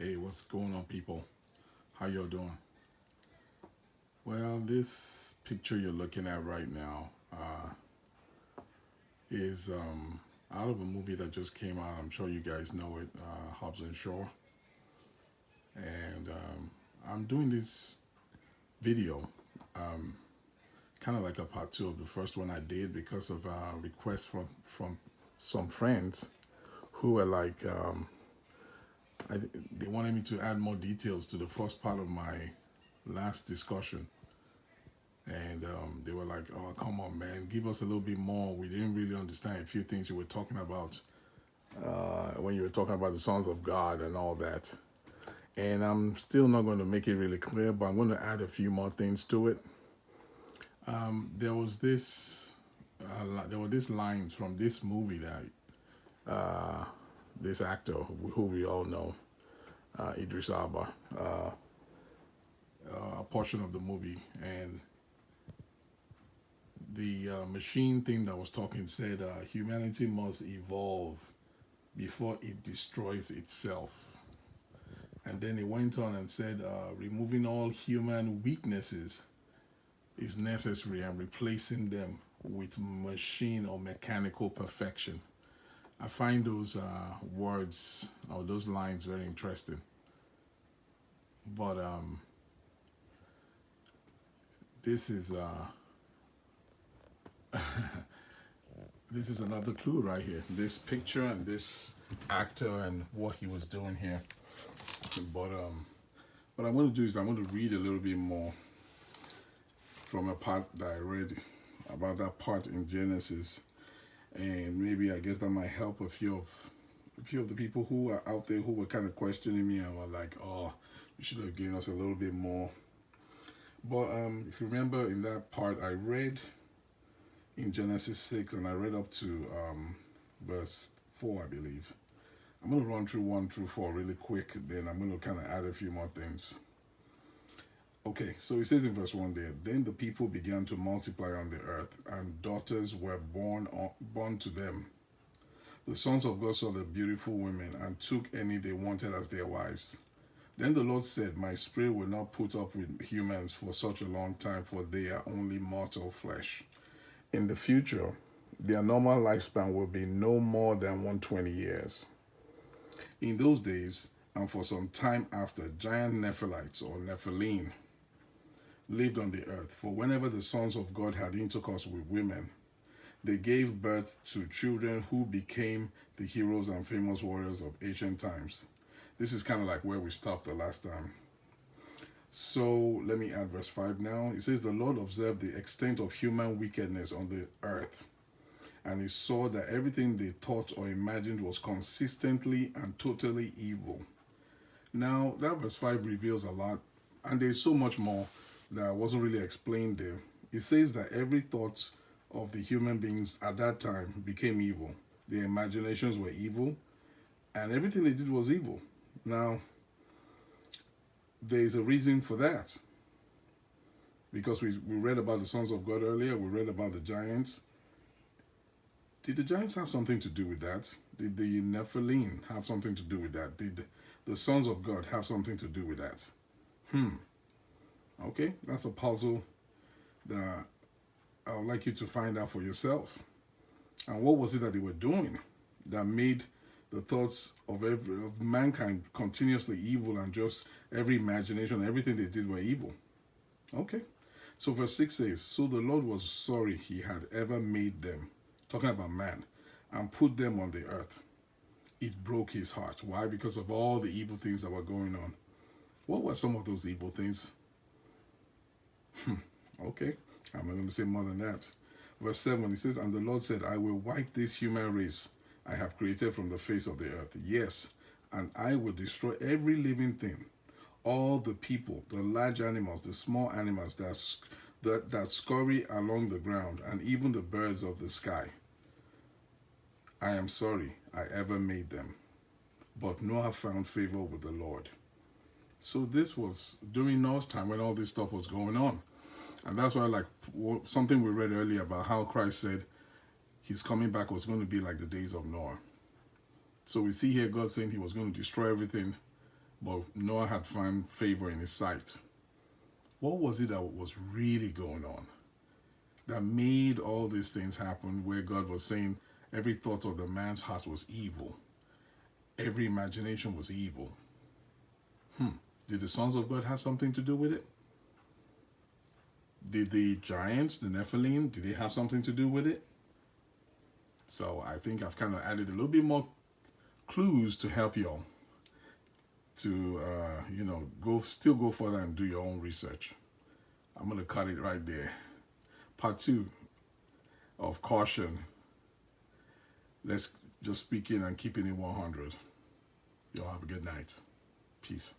Hey, what's going on, people? How y'all doing? Well, this picture you're looking at right now is out of a movie that just came out. I'm sure you guys know it, Hobbs and Shaw. And I'm doing this video, um, kind of like a part two of the first one I did because of a request from some friends who were like, I, they wanted me to add more details to the first part of my last discussion. And they were like, "Oh, come on, man, give us a little bit more. We didn't really understand a few things you were talking about when you were talking about the sons of God and all that." And I'm still not going to make it really clear, but I'm going to add a few more things to it. There was this, there were these lines from this movie that this actor who we all know, Idris Elba, a portion of the movie, and the machine thing that was talking said humanity must evolve before it destroys itself. And then it went on and said removing all human weaknesses is necessary and replacing them with machine or mechanical perfection. I find those words or those lines very interesting. But this is this is another clue right here. This picture and this actor and what he was doing here. But what I'm going to do is I'm going to read a little bit more from a part that I read about that part in Genesis, and maybe I guess that might help a few of the people who are out there who were kind of questioning me and were like, "Oh, you should have given us a little bit more." But if you remember in that part, I read in Genesis 6 and I read up to verse 4, I believe. I'm going to run through 1 through 4 really quick, then I'm going to kind of add a few more things. Okay, so it says in verse 1 there, then the people began to multiply on the earth, and daughters were born to them. The sons of God saw the beautiful women and took any they wanted as their wives. Then the Lord said, my spirit will not put up with humans for such a long time, for they are only mortal flesh. In the future, their normal lifespan will be no more than 120 years. In those days, and for some time after, giant Nephilites or Nephilim lived on the earth. For whenever the sons of God had intercourse with women, they gave birth to children who became the heroes and famous warriors of ancient times. This is kind of like where we stopped the last time. So let me add verse 5 now. It says, the Lord observed the extent of human wickedness on the earth, and he saw that everything they thought or imagined was consistently and totally evil. Now, that verse 5 reveals a lot, and there's so much more that wasn't really explained there. It says that every thought of the human beings at that time became evil. Their imaginations were evil, and everything they did was evil. Now, there's a reason for that. Because we read about the sons of God earlier, we read about the giants. Did the giants have something to do with that? Did the Nephilim have something to do with that? Did the sons of God have something to do with that? Okay, that's a puzzle that I would like you to find out for yourself. And what was it that they were doing that made the thoughts of mankind continuously evil, and just every imagination, everything they did were evil? Okay, so verse 6 says, so the Lord was sorry he had ever made them, talking about man, and put them on the earth. It broke his heart. Why? Because of all the evil things that were going on. What were some of those evil things? Okay, I'm not going to say more than that. Verse 7, it says, and the Lord said, I will wipe this human race I have created from the face of the earth. Yes, and I will destroy every living thing, all the people, the large animals, the small animals that scurry along the ground, and even the birds of the sky. I am sorry I ever made them. But Noah found favor with the Lord. So this was during Noah's time when all this stuff was going on. And that's why, like something we read earlier about how Christ said his coming back was going to be like the days of Noah. So we see here God saying he was going to destroy everything but Noah had found favor in his sight. What was it that was really going on that made all these things happen, where God was saying every thought of the man's heart was evil, every imagination was evil? Did the sons of God have something to do with it? Did the giants, the Nephilim, did they have something to do with it? So I think I've kind of added a little bit more clues to help y'all to, go further and do your own research. I'm going to cut it right there. Part 2 of caution. Let's just speak in and keep it in 100. Y'all have a good night. Peace.